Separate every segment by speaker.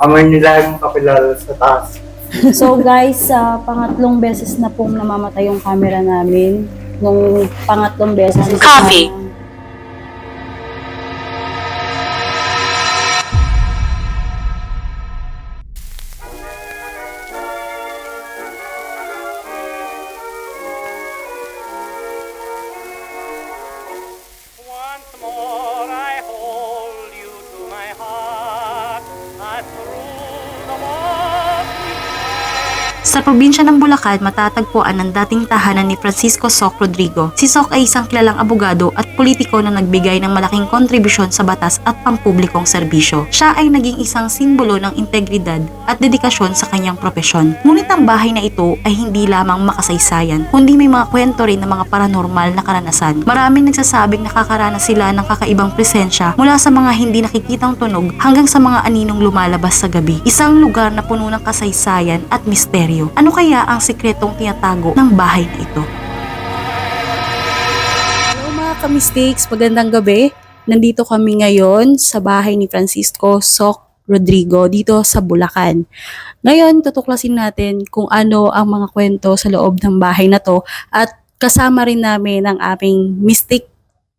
Speaker 1: Amoy nila yung kakilala sa taas.
Speaker 2: So guys, sa pangatlong beses na pong namamatay yung camera namin. Nung pangatlong beses is
Speaker 3: Copy.
Speaker 4: Once more I hold you to my heart, and through the walls we
Speaker 3: Sa probinsya ng Bulacan, matatagpuan ang dating tahanan ni Francisco Soc Rodrigo. Si Soc ay isang kilalang abogado at politiko na nagbigay ng malaking kontribusyon sa batas at pampublikong serbisyo. Siya ay naging isang simbolo ng integridad at dedikasyon sa kanyang propesyon. Ngunit ang bahay na ito ay hindi lamang makasaysayan, kundi may mga kwento rin ng mga paranormal na karanasan. Maraming nagsasabing nakakaranas sila ng kakaibang presensya mula sa mga hindi nakikitang tunog hanggang sa mga aninong lumalabas sa gabi. Isang lugar na puno ng kasaysayan at misteryo. Ano kaya ang sikretong tinatago ng bahay na ito?
Speaker 2: Hello mga ka-mistakes, magandang gabi. Nandito kami ngayon sa bahay ni Francisco Soc Rodrigo dito sa Bulacan. Ngayon, tutuklasin natin kung ano ang mga kwento sa loob ng bahay na to at kasama rin namin ang aming mystic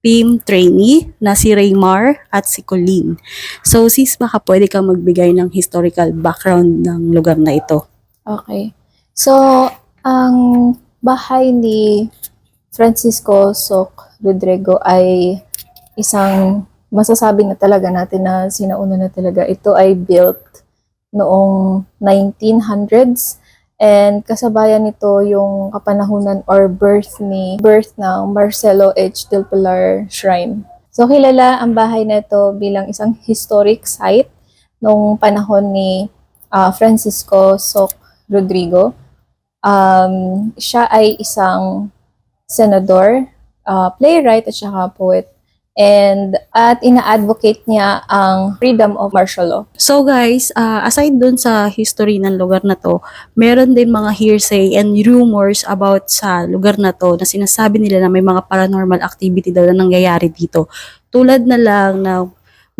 Speaker 2: team trainee na si Raymar at si Colleen. So sis, baka pwede kang magbigay ng historical background ng lugar na ito.
Speaker 5: Okay. So, ang bahay ni Francisco Soc Rodrigo ay isang masasabi na talaga natin na sinauna na talaga. Ito ay built noong 1900s and kasabayan nito yung kapanahunan or birth ng Marcelo H. Del Pilar Shrine. So, kilala ang bahay na ito bilang isang historic site noong panahon ni Francisco Soc Rodrigo. Siya ay isang senador, playwright at saka poet. At ina-advocate niya ang freedom of martial law.
Speaker 2: So guys, aside dun sa history ng lugar na to, meron din mga hearsay and rumors about sa lugar na to na sinasabi nila na may mga paranormal activity daw na nangyayari dito. Tulad na lang na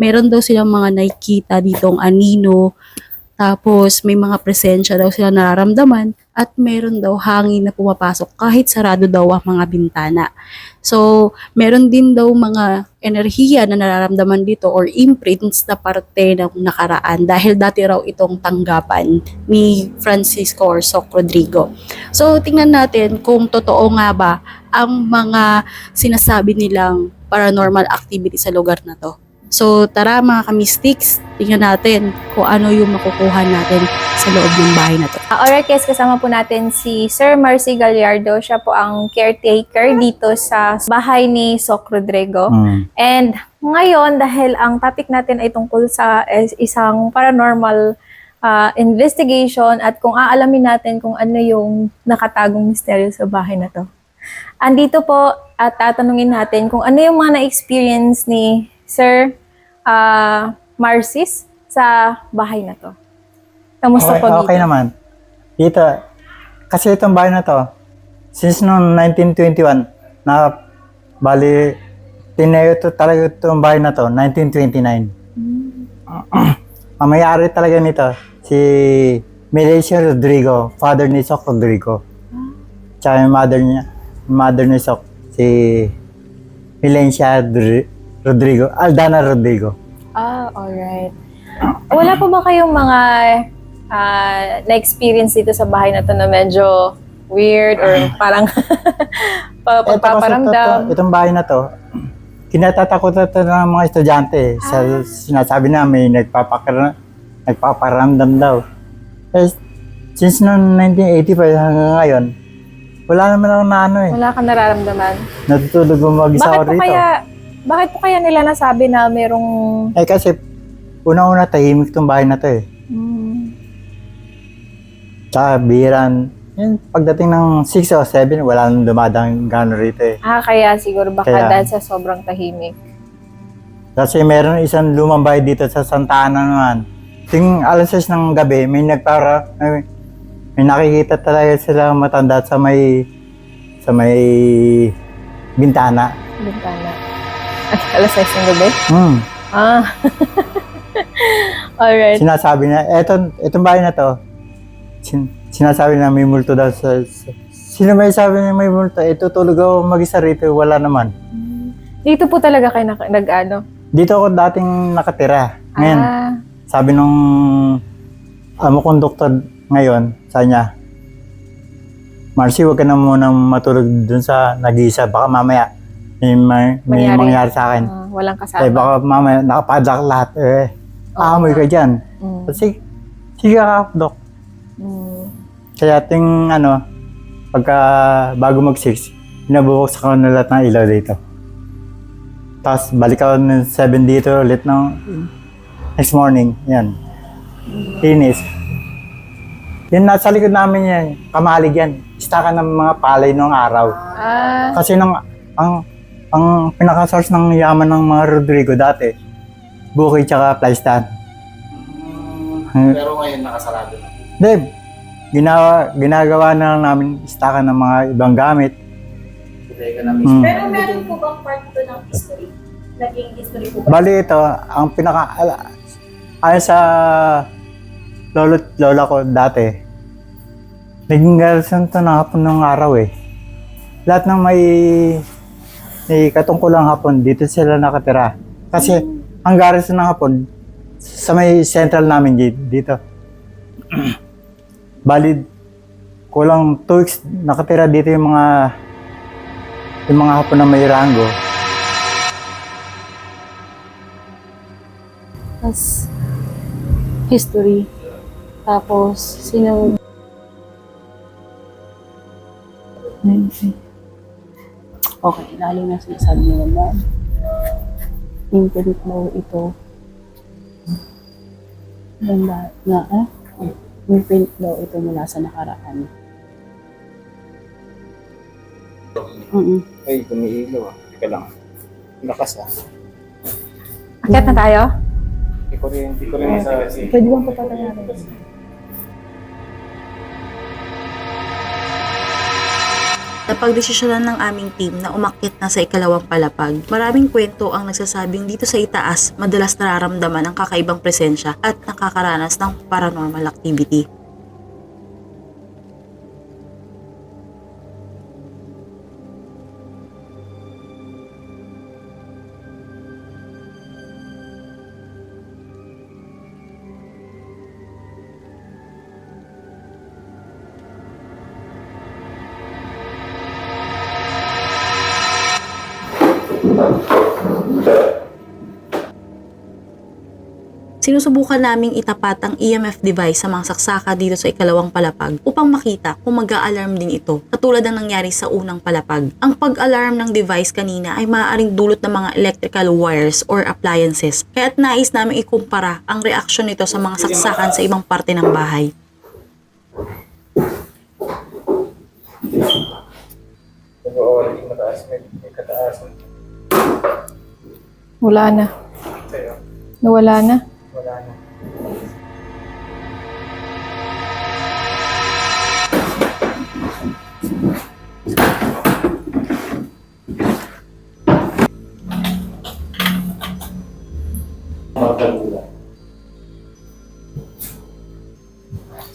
Speaker 2: meron daw silang mga nakikita ditong anino, tapos may mga presensya daw sila nararamdaman at meron daw hangin na pumapasok kahit sarado daw ang mga bintana. So, meron din daw mga enerhiya na nararamdaman dito or imprints na parte ng nakaraan dahil dati raw itong tanggapan ni Francisco or Soc Rodrigo. So, tingnan natin kung totoo nga ba ang mga sinasabi nilang paranormal activity sa lugar na to. So tara mga ka-mystics, tingnan natin kung ano yung makukuha natin sa loob ng bahay na to.
Speaker 5: Alright guys, kasama po natin si Sir Marcy Gallardo. Siya po ang caretaker dito sa bahay ni Soc Rodrigo. And ngayon, dahil ang topic natin ay tungkol sa isang paranormal investigation at kung aalamin natin kung ano yung nakatagong misteryo sa bahay na to. Andito po at tatanungin natin kung ano yung mga na-experience ni Sir Marcis sa bahay na to. Kamusta po dito?
Speaker 1: Okay naman. Dito, kasi itong bahay na to, since noong 1921, na bali, tinayo to talaga itong bahay na to, 1929. Ang may-ari talaga nito, si Melissa Rodrigo, father ni Soc Rodrigo. Tsaka yung mother ni Soc, si Melissa Rodrigo, Aldana Rodrigo.
Speaker 5: Alright. Wala po ba kayong mga na-experience dito sa bahay na to na medyo weird or parang pagpaparamdam?
Speaker 1: Itong bahay na to, kinatatakot ito ng mga estudyante. Sinasabi namin, nagpaparamdam daw. Since noong 1985 hanggang ngayon, wala naman ako na ano eh.
Speaker 5: Wala kang nararamdaman?
Speaker 1: Natutulog mo mag-isa ako rito.
Speaker 5: Bakit po kaya nila nasabi na merong...
Speaker 1: Kasi una-una tahimik itong bahay na to eh. Tsaka biran. Pagdating ng 6 o 7, wala nang dumadang gano'n rito eh.
Speaker 5: Kaya siguro baka dahil sa sobrang tahimik.
Speaker 1: Kasi meron isang lumang bahay dito sa Santa Ana naman. Ting alas 6 ng gabi, may nakikita talaga sila matanda sa may bintana.
Speaker 5: Bintana. Alas 6 ng gabi? Alright.
Speaker 1: Sinasabi niya, etong bahay na to, sinasabi na may multo daw sino may sabi na may multo? Tutulog ako mag-isa rito, wala naman.
Speaker 5: Dito po talaga kayo nag-ano?
Speaker 1: Dito ako dating nakatira. Ngayon, sabi nung amo kong doktor ngayon, sa niya, Marcy, huwag ka na muna matulog dun sa nag-iisa. Baka mamaya may mangyari sa akin.
Speaker 5: Walang kasama.
Speaker 1: Baka mamaya nakapadlock lahat. Aamoy ka dyan. Sige ka, Dok. Kaya pagka bago mag-6, binabuksan ko na lahat ng ilaw dito. Tapos balik ako ng 7 dito ulit ng next morning. Yan. Linis. Yan, nasa likod namin yan. Kamalig yan. Istakan ng mga palay noong araw. Kasi ang pinaka-source ng yaman ng mga Rodrigo dati, bukid tsaka fly stand.
Speaker 6: Pero ngayon nakasarado na.
Speaker 1: Dave, ginagawa na lang namin istakan ng mga ibang gamit.
Speaker 6: Bodega na mismo.
Speaker 7: Pero meron po bang part to ng history? Naging history po ba?
Speaker 1: Bali ito, ang ayon sa lola ko dati, naging garrison to na hapon ng araw eh. Lahat ng may katungkulang hapon, dito sila nakatira. Kasi ang garrison ng hapon, sa may central namin dito. Bali, kulang 2 weeks nakatira dito yung mga hapon na may rango.
Speaker 2: Tapos, history. Tapos, sino... Okay, lalo na sinasabi nila na infinite law ito. Ganda na, infinite law ito mula sa nakaraan.
Speaker 6: Ay, tumiilaw ah. Teka lang. Lakas ah.
Speaker 5: Akyat na tayo?
Speaker 6: Hindi ko rin sa...
Speaker 2: Pwede bang papatayarin?
Speaker 3: Napagdesisyonan ng aming team na umakyat na sa ikalawang palapag. Maraming kwento ang nagsasabing dito sa itaas, madalas nararamdaman ang kakaibang presensya at nakakaranas ng paranormal activity. Sinusubukan naming itapat ang EMF device sa mga saksaka dito sa ikalawang palapag upang makita kung mag-a-alarm din ito, katulad ng nangyari sa unang palapag. Ang pag-alarm ng device kanina ay maaaring dulot ng mga electrical wires or appliances, kaya't nais namin ikumpara ang reaksyon nito sa mga saksakan sa ibang parte ng bahay.
Speaker 5: Wala na. Nawala na.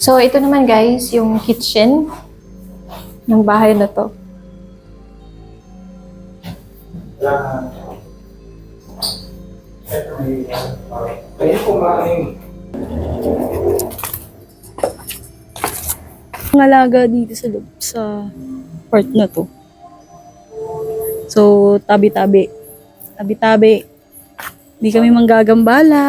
Speaker 5: So, ito naman guys, yung kitchen ng bahay na to.
Speaker 2: Ang alaga dito sa part na to. So, tabi-tabi. Tabi-tabi. Hindi kami manggagambala.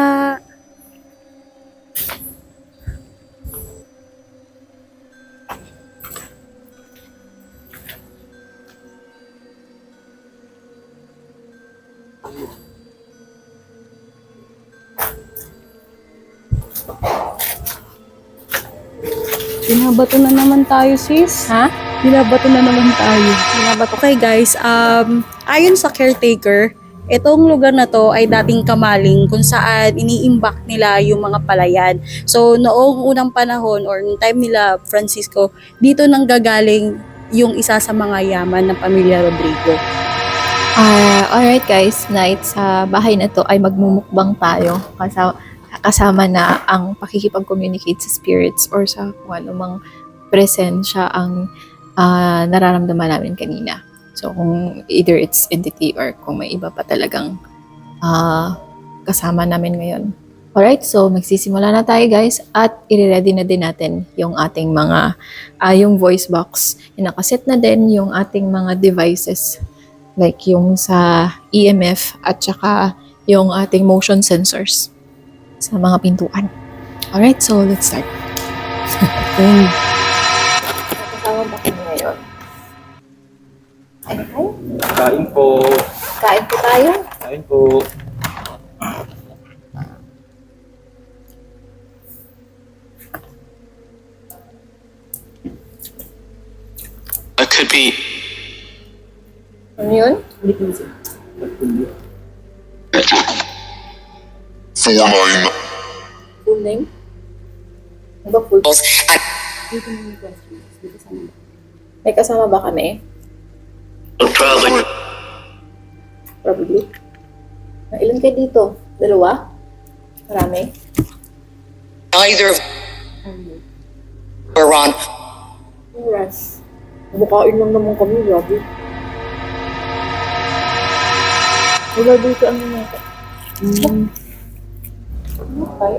Speaker 2: Binabato na naman tayo, sis.
Speaker 5: Ha?
Speaker 2: Binabato na naman tayo. Binabato. Okay, guys. Ayon sa caretaker, itong lugar na to ay dating kamaling kung saan iniimbak nila yung mga palayan. So, noong unang panahon or noong time nila Francisco, dito nang gagaling yung isa sa mga yaman ng pamilya Rodrigo.
Speaker 5: Alright guys, night sa bahay na to ay magmumukbang tayo. kasama na ang pakikipag-communicate sa spirits or sa kung anumang presensya ang nararamdaman namin kanina. So, kung either it's entity or kung may iba pa talagang kasama namin ngayon. Alright, so magsisimula na tayo guys at i-ready na din natin yung ating mga, yung voice box. Nakaset na din yung ating mga devices like yung sa EMF at saka yung ating motion sensors sa mga pintuan. Alright, so let's start. Okay. Kasama ba kami ngayon? Ay,
Speaker 6: Kain po.
Speaker 5: kain po tayo.
Speaker 6: Kain po.
Speaker 8: It could be
Speaker 5: Ano yun?
Speaker 8: form
Speaker 5: Full name? Ano ba full? May kasama ba kami?
Speaker 8: probably
Speaker 5: Probably. Ilan kayo dito? Dalawa? Marami?
Speaker 8: either or Ron.
Speaker 5: Yes. Mukhain lang naman kami, grabe. Wala dito ano natin. Okay.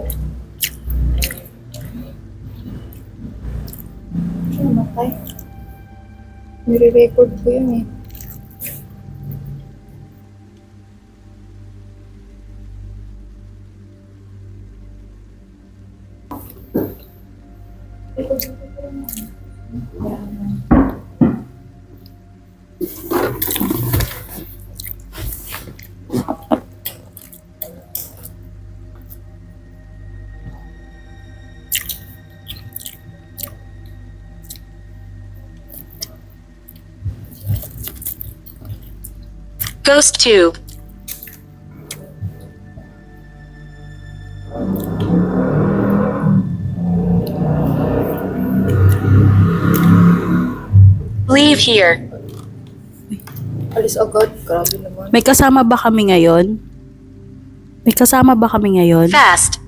Speaker 5: Okay. Nire-record ko yun eh.
Speaker 3: Ghost Tube. Leave here.
Speaker 5: Alis agad. Grabe naman.
Speaker 2: May kasama ba kami ngayon? May kasama ba kami ngayon?
Speaker 3: Fast.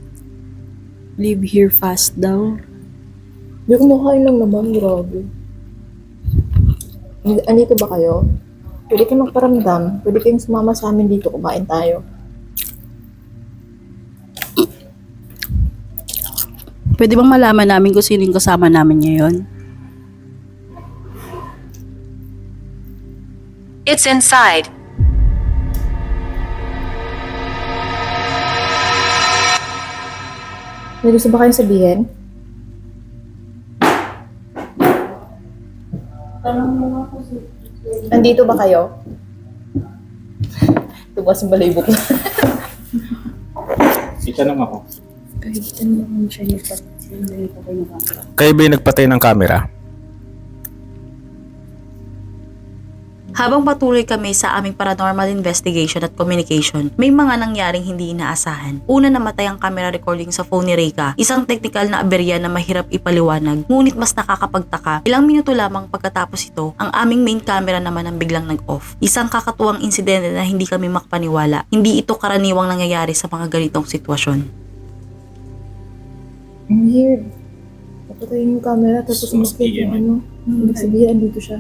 Speaker 2: Leave here fast daw.
Speaker 5: Hindi ko makain lang naman. Grabe. Andito ba kayo? Pwede kayong magparamdam. Pwede kayong sumama sa amin dito. Kumain tayo.
Speaker 2: Pwede bang malaman namin kung sino yung kasama namin ngayon?
Speaker 3: It's inside.
Speaker 5: May gusto ba kayong sabihin? Andito ba kayo? Tumas yung balibok na.
Speaker 6: Itanong ako.
Speaker 9: Kayo ba yung nagpatay ng camera?
Speaker 3: Habang patuloy kami sa aming paranormal investigation at communication, may mga nangyaring hindi inaasahan. Una, namatay ang camera recording sa phone ni Reyka, isang technical na aberya na mahirap ipaliwanag. Ngunit mas nakakapagtaka, ilang minuto lamang pagkatapos ito, ang aming main camera naman ang biglang nag-off. Isang kakatuwang insidente na hindi kami makapaniwala. Hindi ito karaniwang nangyayari sa mga ganitong sitwasyon.
Speaker 5: Ang weird. Napatayin yung camera tapos umakit yung ano. Ibig sabihin, andito siya.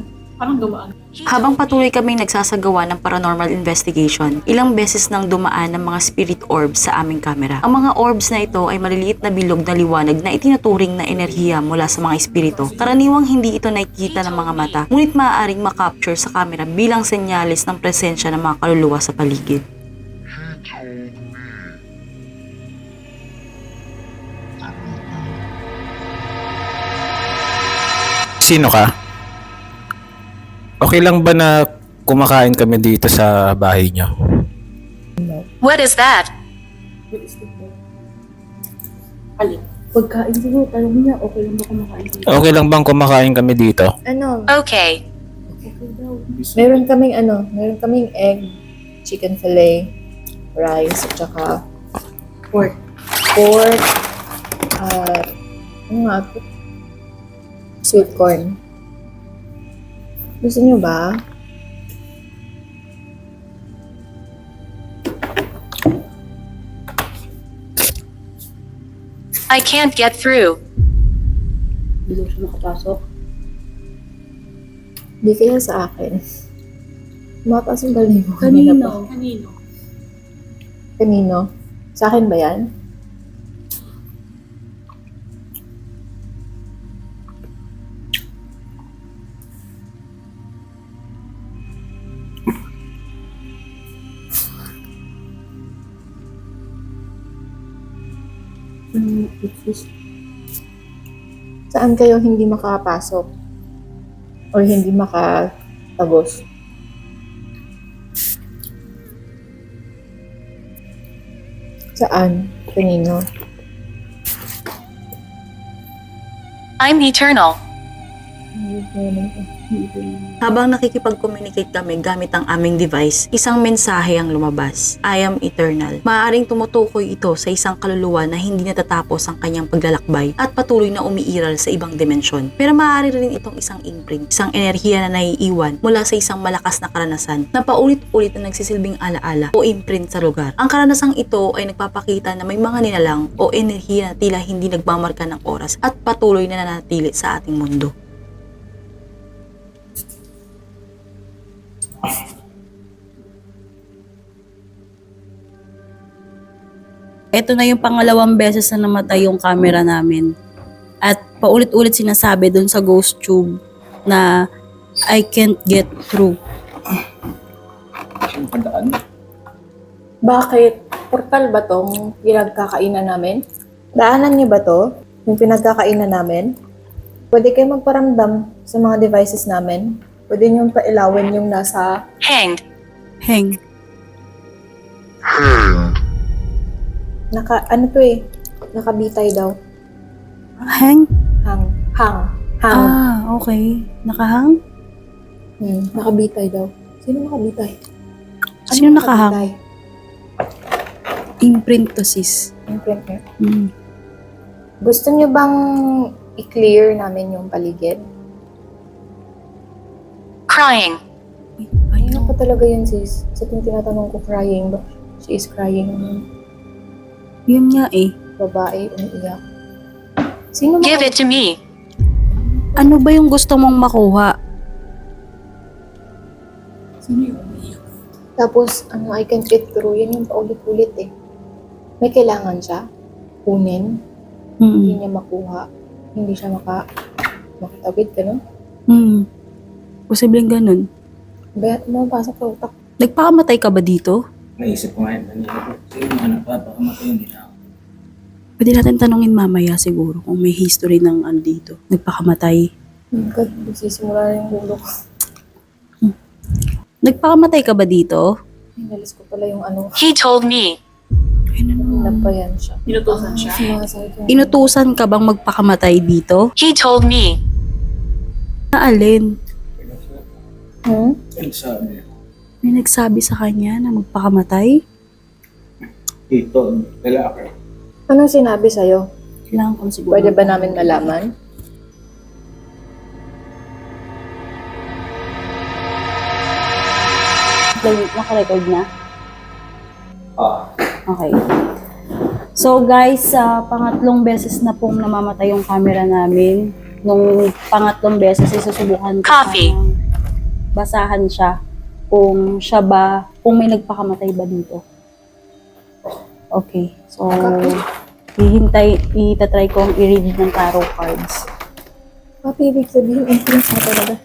Speaker 3: Habang patuloy kaming nagsasagawa ng paranormal investigation, ilang beses nang dumaan ng mga spirit orbs sa aming kamera. Ang mga orbs na ito ay maliliit na bilog na liwanag na itinuturing na enerhiya mula sa mga espiritu. Karaniwang hindi ito nakikita ng mga mata, ngunit maaaring makapture sa kamera bilang senyales ng presensya ng mga kaluluwa sa paligid.
Speaker 9: Sino ka? Okay lang ba na kumakain kami dito sa bahay niyo?
Speaker 3: What is that?
Speaker 5: Pagkain siguro, tanong niya, okay lang ba kumakain dito?
Speaker 9: Okay lang bang kumakain kami dito?
Speaker 5: Ano?
Speaker 3: Okay.
Speaker 5: Meron kaming egg, chicken fillet, rice, at saka pork. Ano nga ito? Sweet corn. Gusto niyo ba?
Speaker 3: I can't get through.
Speaker 2: Hindi daw siya makapasok.
Speaker 5: Di kaya sa akin. Mataas yung balibo kanina pa.
Speaker 2: Kanino?
Speaker 5: Kanino? Sa akin ba yan? Saan kayo hindi makapasok? Or hindi makatagos? Saan? Kanino?
Speaker 3: I'm eternal.
Speaker 5: Hindi ko naman ito.
Speaker 3: Habang nakikipag-communicate kami gamit ang aming device, isang mensahe ang lumabas. I am eternal. Maaaring tumutukoy ito sa isang kaluluwa na hindi natatapos ang kanyang paglalakbay at patuloy na umiiral sa ibang dimensyon. Pero maaari rin itong isang imprint, isang enerhiya na naiiwan mula sa isang malakas na karanasan na paulit-ulit na nagsisilbing alaala o imprint sa lugar. Ang karanasang ito ay nagpapakita na may mga nilalang o enerhiya na tila hindi nagmamarka ng oras at patuloy na nanatili sa ating mundo.
Speaker 2: Ito na yung pangalawang beses na namatay yung camera namin. At paulit-ulit sinasabi dun sa ghost tube na I can't get through.
Speaker 6: Siyang padaan.
Speaker 5: Bakit? Portal ba tong pinagkakainan namin? Daanan niyo ba to? Yung pinagkakainan namin? Pwede kayo magparamdam sa mga devices namin. Pwede niyong pailawin yung nasa...
Speaker 3: Hanged.
Speaker 2: Heng.
Speaker 5: Ano to eh? Nakabitay daw.
Speaker 2: Heng?
Speaker 5: Hang.
Speaker 2: Okay. Nakahang?
Speaker 5: Nakabitay daw. Sino nakabitay?
Speaker 2: Sino nakahang? Imprint to sis.
Speaker 5: Imprint niyo.
Speaker 3: Gusto niyo bang i-clear namin yung paligid? Crying.
Speaker 5: Ano pa talaga yun, sis? Sa tinatanong ko, crying ba? She is crying.
Speaker 2: Yun nga eh.
Speaker 5: Babae, umiiyak. Sino
Speaker 3: Give it to me.
Speaker 2: Ano ba yung gusto mong makuha?
Speaker 5: Tapos, I can't get through. Yan yung paulit-ulit eh. May kailangan siya. Kunin. Hindi niya makuha. Hindi siya makatawid ka, no?
Speaker 2: Posibleng ganun.
Speaker 5: Bayat mo, pasok sa utak.
Speaker 2: Nagpakamatay ka ba dito?
Speaker 6: Naisip ko nga yun. Kanina ko. Sige mga nagpapakamatay hindi na ako.
Speaker 2: Pwede natin tanungin mamaya siguro kung may history ng dito. Nagpakamatay.
Speaker 5: God, magsisimula na yung ulo ko.
Speaker 2: Nagpakamatay ka ba dito?
Speaker 5: Inalis ko pala yung ano.
Speaker 3: He told me.
Speaker 5: Napayan siya.
Speaker 7: Inutusan siya?
Speaker 5: Sumasakit yung...
Speaker 2: Inutusan ka bang magpakamatay dito?
Speaker 3: He told me.
Speaker 2: Naalin?
Speaker 5: Hmm?
Speaker 6: Ano sabi?
Speaker 2: May nagsabi sa kanya na magpakamatay?
Speaker 6: Dito, lalaki.
Speaker 5: Anong sinabi sa'yo?
Speaker 2: Kailangan kong siguro.
Speaker 5: Pwede ba namin malaman?
Speaker 2: Naka-record na?
Speaker 6: Ah.
Speaker 2: Okay. So guys, pangatlong beses na pong namamatay yung camera namin. Nung pangatlong beses, susubukan ko
Speaker 3: Coffee.
Speaker 2: sanang basahan siya kung siya ba, kung may nagpakamatay ba dito. Okay. So, itatry kong i-read ng tarot cards.
Speaker 5: Papi, ibig sabihin, influence na talaga.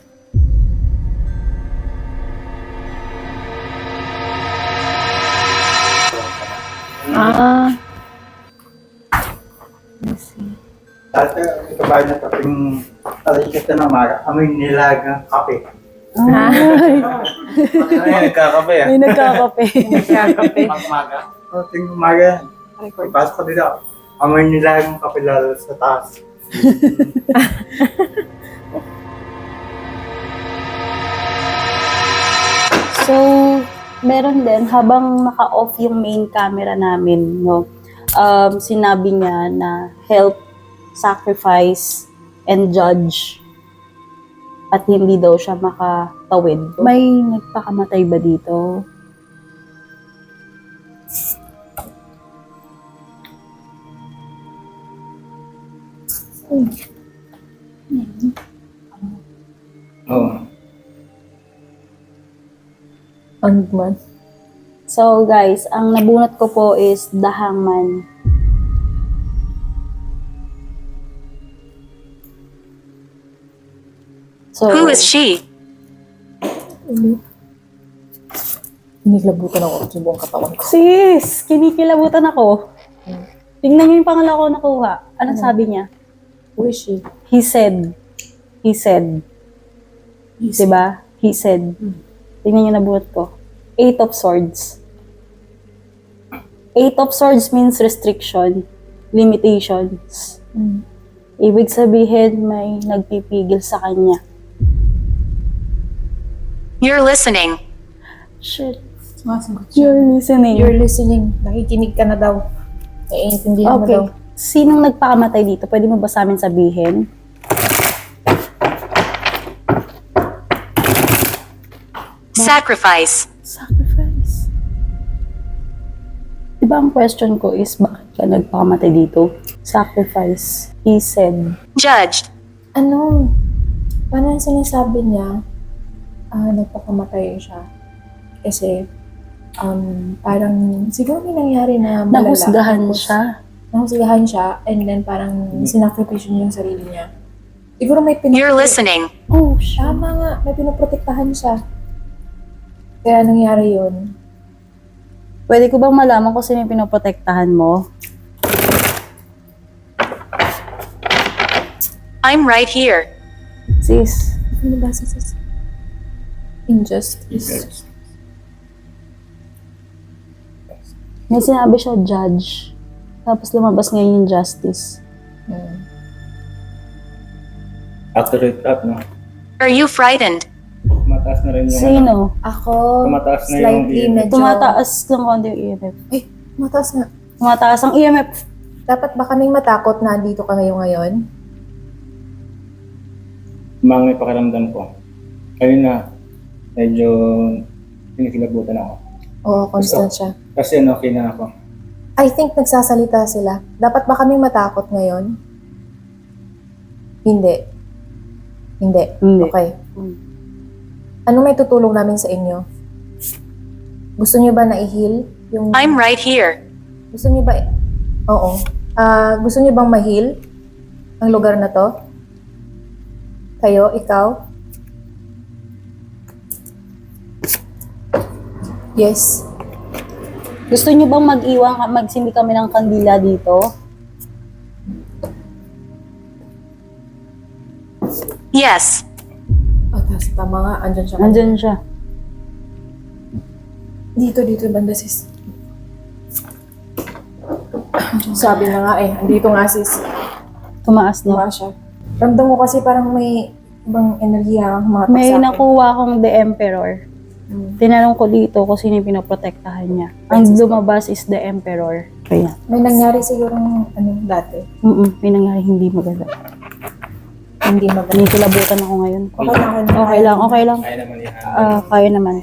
Speaker 1: Dati, ito ba na taping talikit na umaga, amoy nilagang kape.
Speaker 6: Ay, nagkakape ah.
Speaker 2: May nagkakape.
Speaker 1: Pag-umaga. Ating umaga, pagpasok ko dito, amoy nilagang kape lalo sa taas.
Speaker 2: So, meron din, habang naka-off yung main camera namin, no, sinabi niya na help, sacrifice, and judge. At hindi daw siya makatawid. May nagpakamatay ba dito?
Speaker 6: Oo.
Speaker 5: Hangman.
Speaker 2: So guys, ang nabunot ko po is The Hangman. So,
Speaker 3: Who is she?
Speaker 5: Inilabutan ako sa buong katawan ko.
Speaker 2: sis, kinikilabutan ako. Tingnan niyo yung pangalan ko nakuha. Anong sabi niya?
Speaker 5: Who is she?
Speaker 2: He said. He said. Diba? He said. Tingnan niyo nabunot ko. 8 of Swords. 8 of Swords means restriction, limitations. Ibig sabihin may nagpipigil sa kanya.
Speaker 3: You're listening.
Speaker 2: Shit.
Speaker 5: Sumasagot siya.
Speaker 2: You're listening.
Speaker 5: You're listening. Nakikinig ka na daw. Naiintindihan mo daw.
Speaker 2: Okay. Sinong nagpakamatay dito? Pwede mo ba sa amin sabihin?
Speaker 3: Sacrifice.
Speaker 2: Sacrifice. Diba ang question ko is, bakit ka nagpakamatay dito? Sacrifice. He said.
Speaker 3: Judged.
Speaker 5: Ano? Parang sinasabi niya, nagpakamatay siya. Kasi, parang siguro may nangyari na malala.
Speaker 2: Nahusgahan
Speaker 5: Tapos,
Speaker 2: siya.
Speaker 5: Nahusgahan siya, and then parang sinakripisyo niya yung sarili niya. Siguro may
Speaker 3: You're listening.
Speaker 2: Oh, shit.
Speaker 5: Tama nga, may pinoprotektahan siya. Kaya nangyari yun.
Speaker 2: Pwede ko bang malaman kung sino yung pinoprotektahan mo?
Speaker 3: I'm right here.
Speaker 2: Sis.
Speaker 5: Ano ba sa injustice?
Speaker 2: May sinabi siya, judge. Tapos lumabas ngayon yung justice.
Speaker 6: Accurate up, no?
Speaker 3: Are you frightened?
Speaker 6: Mataas na rin yung...
Speaker 2: Sino?
Speaker 5: Ako,
Speaker 6: Tumataas na yung
Speaker 5: slightly
Speaker 6: EMF.
Speaker 5: medyo...
Speaker 2: Tumataas lang konti yung EMF.
Speaker 5: Ay, tumataas nga.
Speaker 2: Tumataas ang EMF.
Speaker 5: Dapat ba kaming matakot na andito ka ngayon?
Speaker 6: Mga may pakiramdam ko. Ayun na, medyo pinikilabutan ako.
Speaker 5: Oo, constant siya.
Speaker 6: Kasi okay na ako.
Speaker 5: I think nagsasalita sila. Dapat ba kaming matakot ngayon? Hindi. Hindi.
Speaker 2: Hindi.
Speaker 5: Okay. Ano may tutulong namin sa inyo? Gusto niyo ba na i-heal? Yung...
Speaker 3: I'm right here.
Speaker 5: Gusto niyo ba... Oo. Gusto niyo bang ma-heal ang lugar na to? Kayo, ikaw? Yes.
Speaker 2: Gusto niyo bang magsindi kami ng kandila dito?
Speaker 3: Yes.
Speaker 5: Tama nga. Andyan siya.
Speaker 2: Nandyan siya.
Speaker 5: Dito, banda sis. Sabi na nga andito nga sis.
Speaker 2: Tumaas na.
Speaker 5: Tumaas siya. Ramdam mo kasi parang may ibang enerhiya humatak
Speaker 2: May
Speaker 5: sa akin.
Speaker 2: nakuha akong The Emperor. Tinanong ko dito kung sino yung pinoprotektahan niya. Ang lumabas is The Emperor. Kaya.
Speaker 5: May nangyari siguro dati.
Speaker 2: May nangyari hindi maganda.
Speaker 5: Hindi maganda.
Speaker 2: Kinikilabutan ako ngayon.
Speaker 5: Okay lang.
Speaker 2: Okay lang.
Speaker 6: Kaya naman yan.
Speaker 2: Kaya naman.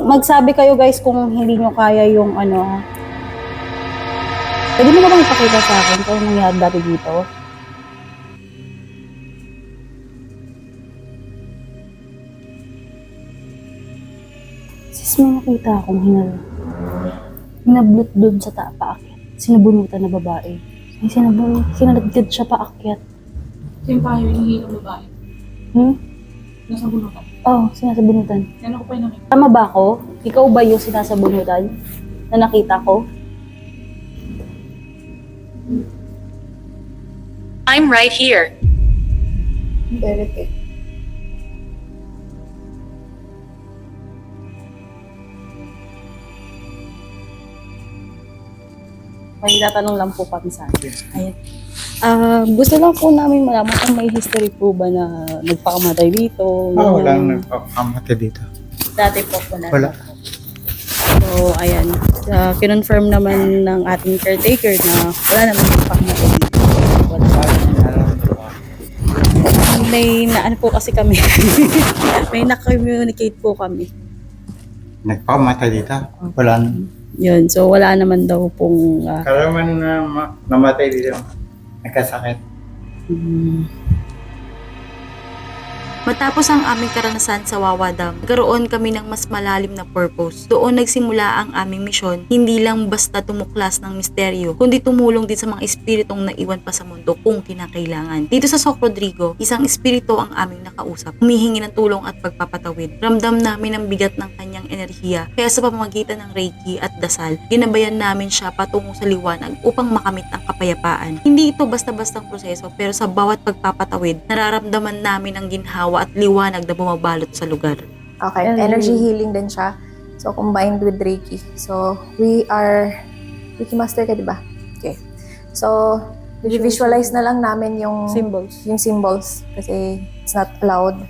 Speaker 2: Magsabi kayo guys kung hindi nyo kaya yung Pwede mo naman ipakita sa akin kung anong nangyari dati dito? Sis, may nakita akong hinablot doon sa paakyat. Sinabunutan na babae. May sinalagdad siya paakyat.
Speaker 7: Yung payo, hinihingi ng babae. Nasa bunutan.
Speaker 2: Oo, sinasabunutan.
Speaker 7: Yan ako pa yung nakita.
Speaker 2: Tama ba ako? Ikaw ba yung sinasabunutan na nakita ko?
Speaker 3: I'm right here.
Speaker 5: Verite.
Speaker 2: May tatanong lang po kami sa atin. Ayan. Gusto lang po namin malaman kung may history po ba na nagpakamatay dito.
Speaker 1: Wala
Speaker 2: ganyan.
Speaker 1: nang nagpapakamatay dito.
Speaker 2: Dati po wala.
Speaker 1: Wala.
Speaker 2: So, ayan. Kinonfirm naman ng ating caretaker na wala naman nagpakamatay dito. Wala. May naano po kasi kami. May na-communicate po kami.
Speaker 1: Nagpakamatay dito? Wala nang.
Speaker 2: Yun. So, wala naman daw pong...
Speaker 1: Karamihan na namatay dito. Nagkasakit.
Speaker 3: Matapos ang aming karanasan sa Wawa Dam, nagkaroon kami ng mas malalim na purpose. Doon nagsimula ang aming misyon, hindi lang basta tumuklas ng misteryo, kundi tumulong din sa mga espiritong naiwan pa sa mundo kung kinakailangan. Dito sa Soc Rodrigo, isang espiritu ang aming nakausap, humihingi ng tulong at pagpapatawid. Ramdam namin ang bigat ng kanyang enerhiya, kaya sa pamamagitan ng Reiki at dasal, ginabayan namin siya patungo sa liwanag upang makamit ang kapayapaan. Hindi ito basta-bastang proseso, pero sa bawat pagpapatawid, nararamdaman namin ang ginhawa at liwanag na bumabalot sa lugar.
Speaker 5: Okay, energy healing din siya. So, combined with Reiki. So, we are Reiki master ka, di ba? Okay. So, visualize na lang namin yung symbols kasi it's not allowed.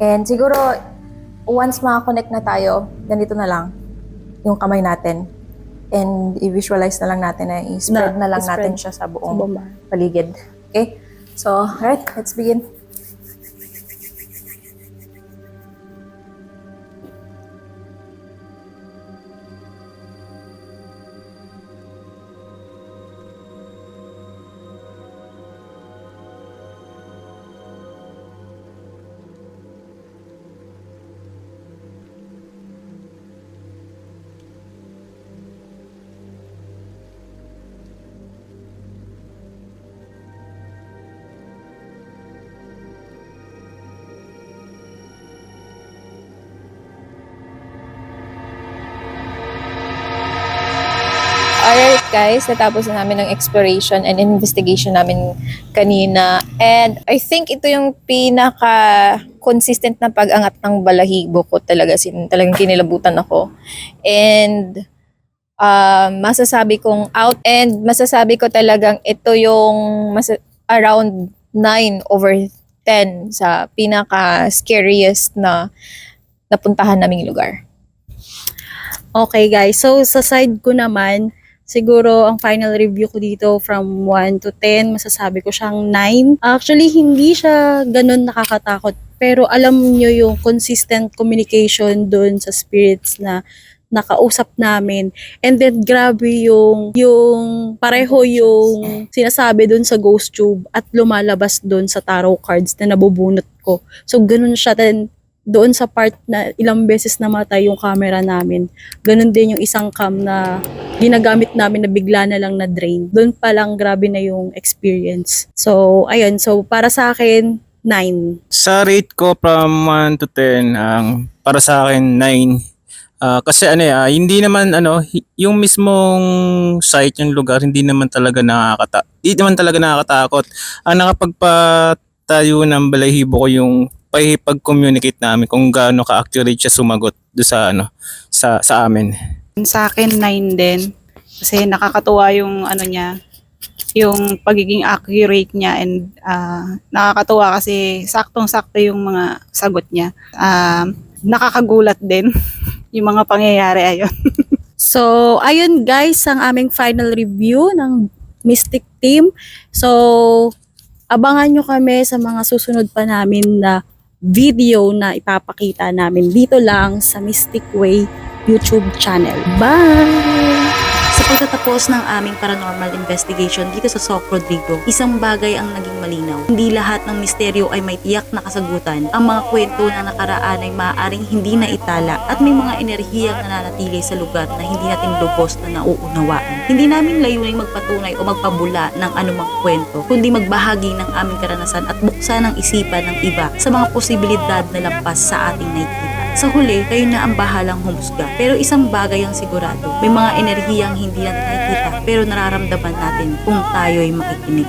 Speaker 5: And siguro, once makakonect na tayo, ganito na lang yung kamay natin. And i-visualize na lang natin na i-spread na lang natin siya sa buong paligid. Okay? So, alright, let's begin. Alright guys, natapos na namin ng exploration and investigation namin kanina. And I think ito yung pinaka-consistent na pag-angat ng balahibo ko talaga. Talagang kinilabutan ako. And masasabi kong out. And masasabi ko talagang ito yung around 9/10 sa pinaka-scariest na napuntahan naming lugar.
Speaker 2: Okay guys, so sa side ko naman, siguro ang final review ko dito from 1 to 10, masasabi ko siyang 9. Actually, hindi siya ganun nakakatakot. Pero alam nyo yung consistent communication dun sa spirits na nakausap namin. And then grabe yung pareho yung sinasabi dun sa ghost tube at lumalabas dun sa tarot cards na nabubunot ko. So ganun siya din doon sa part na ilang beses namatay yung camera namin. Ganun din yung isang cam na ginagamit namin na bigla na lang na drain. Doon pa lang grabe na yung experience. So, ayun. So, para sa akin, 9.
Speaker 9: Sa rate ko from 1 to 10, para sa akin 9. Kasi hindi naman yung mismong site, yung lugar, hindi naman talaga nakakatakot. Ang nakapagpatayo ng balahibo ko yung pag-communicate namin kung gaano ka-accurate siya sumagot do sa sa amin.
Speaker 7: Sa akin, 9 din. Kasi nakakatuwa yung niya, yung pagiging accurate niya, and nakakatuwa kasi saktong-sakto yung mga sagot niya. Nakakagulat din yung mga pangyayari ayon.
Speaker 2: So, ayun guys, ang aming final review ng Mystic Team. So, abangan nyo kami sa mga susunod pa namin na video na ipapakita namin dito lang sa Mystic Way YouTube channel. Bye!
Speaker 3: Sa pagtatapos ng aming paranormal investigation dito sa Soc Rodrigo, isang bagay ang naging malinaw. Hindi lahat ng misteryo ay may tiyak na kasagutan. Ang mga kwento ng nakaraan ay maaaring hindi na itala at may mga enerhiyang nananatili sa lugar na hindi natin lubos na nauunawaan. Hindi namin layuning magpatunay o magpabula ng anumang kwento, kundi magbahagi ng aming karanasan at buksan ang isipan ng iba sa mga posibilidad na lampas sa ating nakikita. Sa huli, kayo na ang bahalang humusga. Pero isang bagay ang sigurado, may mga enerhiyang hindi natin nakikita pero nararamdaman natin kung tayo'y makikinig.